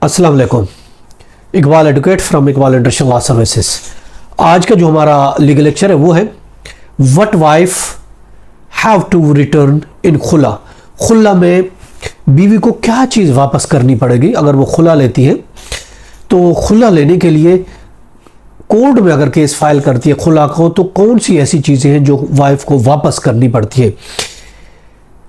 अस्सलाम वालेकुम। Iqbal advocate from Iqbal international law services. आज का जो हमारा लीगल लेक्चर है वो है what wife have to return in khula. खुला में बीवी को क्या चीज़ वापस करनी पड़ेगी अगर वो खुला लेती है। तो खुला लेने के लिए कोर्ट में अगर केस फाइल करती है खुला को, तो कौन सी ऐसी चीज़ें हैं जो वाइफ को वापस करनी पड़ती है,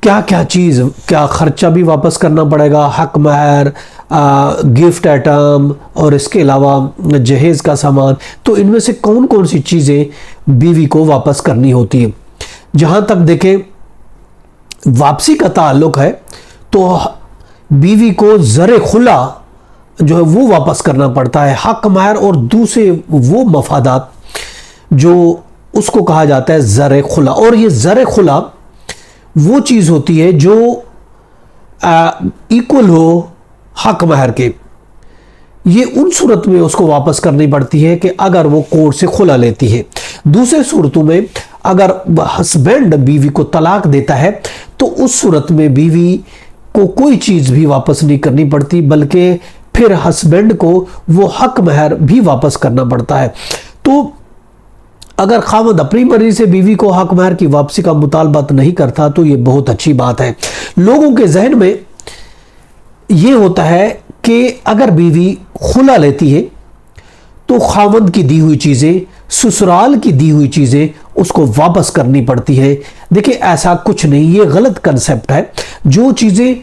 क्या क्या चीज़, क्या खर्चा भी वापस करना पड़ेगा, हक महर, गिफ्ट आइटम और इसके अलावा जहेज़ का सामान। तो इनमें से कौन कौन सी चीज़ें बीवी को वापस करनी होती है। जहाँ तक देखें वापसी का ताल्लुक है तो बीवी को ज़र खुला जो है वो वापस करना पड़ता है। हक महर और दूसरे वो मफादात जो उसको कहा जाता है ज़र खुला। और ये ज़र खुला वो चीज़ होती है जो इक्वल हो हक महर के। ये उन सूरत में उसको वापस करनी पड़ती है कि अगर वो कोर्ट से खुला लेती है। दूसरे सूरतों में अगर हस्बैंड बीवी को तलाक देता है तो उस सूरत में बीवी को कोई चीज़ भी वापस नहीं करनी पड़ती, बल्कि फिर हस्बैंड को वो हक महर भी वापस करना पड़ता है। तो अगर खामद अपनी मर्जी से बीवी को हक महर की वापसी का मुतालबा नहीं करता तो ये बहुत अच्छी बात है। लोगों के जहन में ये होता है कि अगर बीवी खुला लेती है तो खामद की दी हुई चीज़ें, ससुराल की दी हुई चीज़ें उसको वापस करनी पड़ती है। देखिए ऐसा कुछ नहीं, ये गलत कंसेप्ट है। जो चीज़ें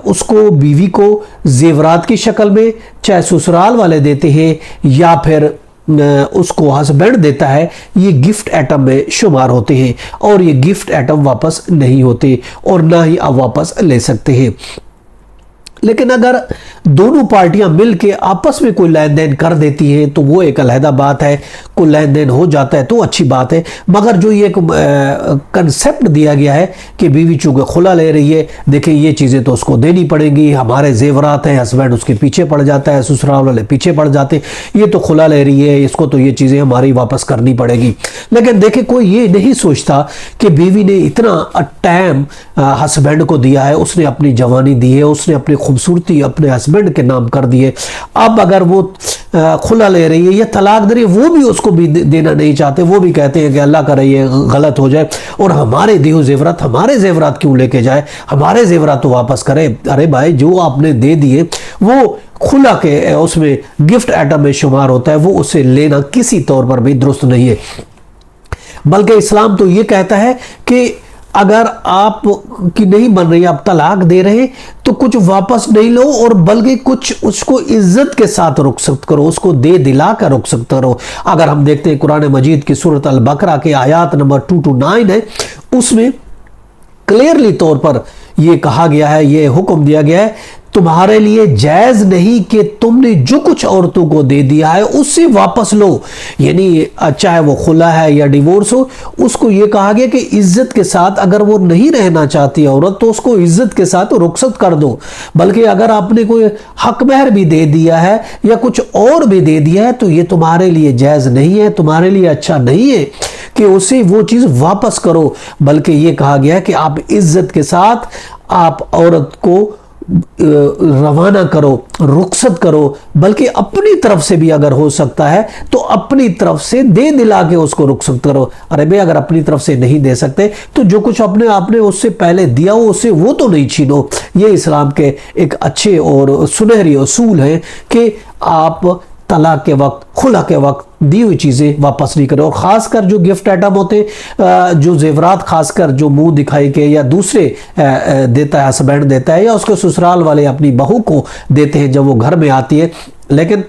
उसको बीवी को जेवरात की शक्ल में चाहे ससुराल वाले देते हैं या फिर उसको हस्बैंड देता है, ये गिफ्ट आइटम में शुमार होते हैं और ये गिफ्ट आइटम वापस नहीं होते और ना ही आप वापस ले सकते हैं। लेकिन अगर दोनों पार्टियां मिलकर आपस में कोई लेन देन कर देती हैं तो वो एक अलहदा बात है। कोई लेन देन हो जाता है तो अच्छी बात है। मगर जो ये कंसेप्ट दिया गया है कि बीवी चूंकि खुला ले रही है, देखिए ये चीज़ें तो उसको देनी पड़ेंगी, हमारे जेवरात हैं, हस्बैंड उसके पीछे पड़ जाता है, ससुराल वाले पीछे पड़ जाते हैं, ये तो खुला ले रही है, इसको तो ये चीज़ें हमारी वापस करनी पड़ेगी। लेकिन देखिए कोई ये नहीं सोचता कि बीवी ने इतना टाइम हस्बैंड को दिया है, उसने अपनी जवानी दी है, उसने अपनी खूबसूरती अपने हस्बैंड के नाम कर दी है। अब अगर वो खुला ले रही है या तलाक दे रही है, वो भी उसको भी देना नहीं चाहते। वो भी कहते हैं कि अल्लाह करे ये गलत हो जाए और हमारे दिए जेवरात, हमारे जेवरात क्यों लेके जाए, हमारे जेवरात तो वापस करे। अरे भाई जो आपने दे दिए वो खुला के उसमें गिफ्ट आइटम में शुमार होता है, वो उसे लेना किसी तौर पर भी दुरुस्त नहीं है। बल्कि इस्लाम तो ये कहता है कि अगर आप की नहीं बन रही, आप तलाक दे रहे तो कुछ वापस नहीं लो और बल्कि कुछ उसको इज्जत के साथ रुखसत करो, उसको दे दिला कर रुखसत करो। अगर हम देखते हैं कुरान मजीद की सूरत अल बकरा के आयात नंबर 2 to 9 है, उसमें क्लियरली तौर पर यह कहा गया है, यह हुक्म दिया गया है, तुम्हारे लिए जायज नहीं कि तुमने जो कुछ औरतों को दे दिया है उससे वापस लो। यानी चाहे वो खुला है या डिवोर्स हो, उसको ये कहा गया कि इज्जत के साथ, अगर वो नहीं रहना चाहती औरत तो उसको इज्जत के साथ रुखसत कर दो। बल्कि अगर आपने कोई हक महर भी दे दिया है या कुछ और भी दे दिया है तो ये तुम्हारे लिए जायज नहीं है, तुम्हारे लिए अच्छा नहीं है कि उसे वो चीज़ वापस करो। बल्कि ये कहा गया है कि आप इज्जत के साथ आप औरत को रवाना करो, रुखसत करो। बल्कि अपनी तरफ से भी अगर हो सकता है तो अपनी तरफ से दे दिला के उसको रुखसत करो। अरे भाई अगर अपनी तरफ से नहीं दे सकते तो जो कुछ आपने उससे पहले दिया हो उससे वो तो नहीं छीनो। ये इस्लाम के एक अच्छे और सुनहरी उसूल है कि आप तलाक के वक्त, खुला के वक्त दी हुई चीज़ें वापस नहीं करें। और ख़ासकर जो गिफ्ट आइटम होते, जो जेवरात खासकर जो मुंह दिखाई के या दूसरे देता है, हस्बैंड देता है या उसके ससुराल वाले अपनी बहू को देते हैं जब वो घर में आती है, लेकिन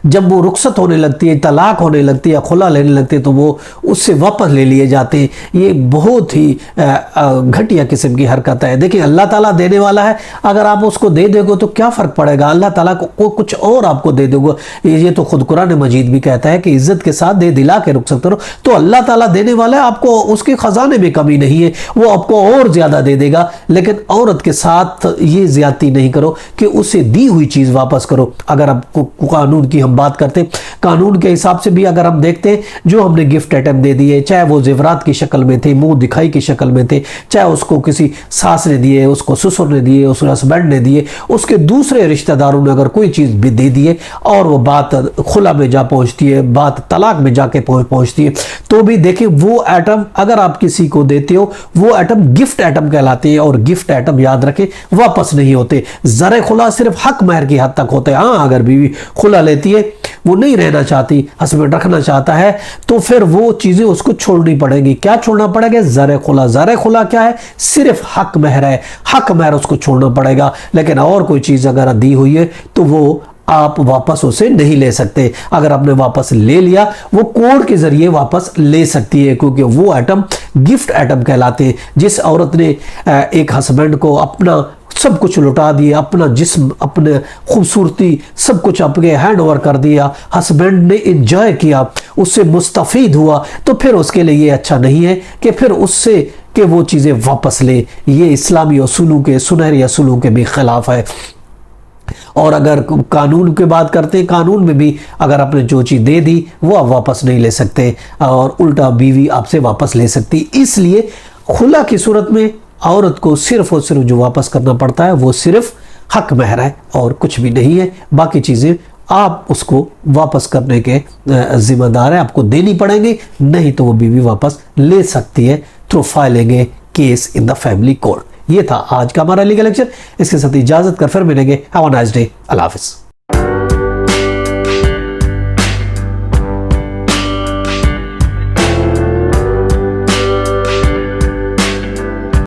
जब वो रुखसत होने लगती है, तलाक होने लगती है या खुला लेने लगती है तो वो उससे वापस ले लिए जाते हैं। ये बहुत ही घटिया किस्म की हरकत है। देखिए अल्लाह ताला देने वाला है, अगर आप उसको दे दोगे तो क्या फ़र्क पड़ेगा, अल्लाह ताला को कुछ और आपको दे दोगे। ये तो खुद कुरान मजीद भी कहता है कि इज़्ज़त के साथ दे दिला के रुखसत करो। तो अल्लाह ताला देने वाला है, आपको उसके ख़जाने में कमी नहीं है, वो आपको और ज़्यादा दे देगा। लेकिन औरत के साथ ये ज़्यादती नहीं करो कि उसे दी हुई चीज़ वापस करो। अगर आपको कानून की हम हम बात करते हैं कानून के हिसाब से भी अगर हम देखते हैं, जो हमने गिफ्ट आइटम दे दिए, चाहे वो जेवरात की शक्ल में थे, मुंह दिखाई की शक्ल में थे, चाहे उसको किसी सास ने दिए, उसको ससुर ने दिए, उसके हस्बैंड ने दिए, उसके दूसरे रिश्तेदारों ने अगर कोई चीज़ भी दे दिए और वो बात खुला में जा पहुंचती है, बात तलाक में जाके पहुंचती है, तो भी देखिए वो आइटम अगर आप किसी को देते हो, वो आइटम गिफ्ट आइटम कहलाते हैं और गिफ्ट आइटम याद रखें वापस नहीं होते। ज़र खुला सिर्फ हक महर की हद तक होते हैं। हाँ, अगर बीवी खुला लेती है, वो नहीं रहना चाहती, हस्बैंड रखना चाहता है, तो फिर वो चीजें उसको छोड़नी पड़ेगी। क्या छोड़ना पड़ेगा? ज़र खुला। ज़र खुला क्या है? सिर्फ हक महर है, हक महर उसको छोड़ना पड़ेगा। लेकिन और कोई चीज अगर दी हुई है तो वो आप वापस उसे नहीं ले सकते। अगर आपने वापस ले लिया, वो कोर्ट के जरिए वापस ले सकती है, क्योंकि वो आइटम गिफ्ट आइटम कहलाते हैं। जिस औरत ने एक हस्बैंड को अपना सब कुछ लुटा दिया, अपना जिस्म, अपने खूबसूरती, सब कुछ आपके हैंड ओवर कर दिया, हस्बैंड ने एंजॉय किया, उससे मुस्तफीद हुआ, तो फिर उसके लिए ये अच्छा नहीं है कि फिर उससे कि वो चीज़ें वापस ले। ये इस्लामी असूलों के, सुनहरे असूलों के भी खिलाफ है। और अगर कानून की बात करते हैं, कानून में भी अगर आपने जो चीज़ दे दी वो आप वापस नहीं ले सकते, और उल्टा बीवी आपसे वापस ले सकती। इसलिए खुला की सूरत में औरत को सिर्फ और सिर्फ जो वापस करना पड़ता है वो सिर्फ हक महर है और कुछ भी नहीं है। बाकी चीज़ें आप उसको वापस करने के जिम्मेदार है, आपको देनी पड़ेंगी, नहीं तो वो बीवी वापस ले सकती है through filing A case in the family court. ये था आज का हमारा लीगल लेक्चर। इसके साथ इजाजत कर फिर मिलेंगे। Have a nice day. अल्लाह हाफिज़।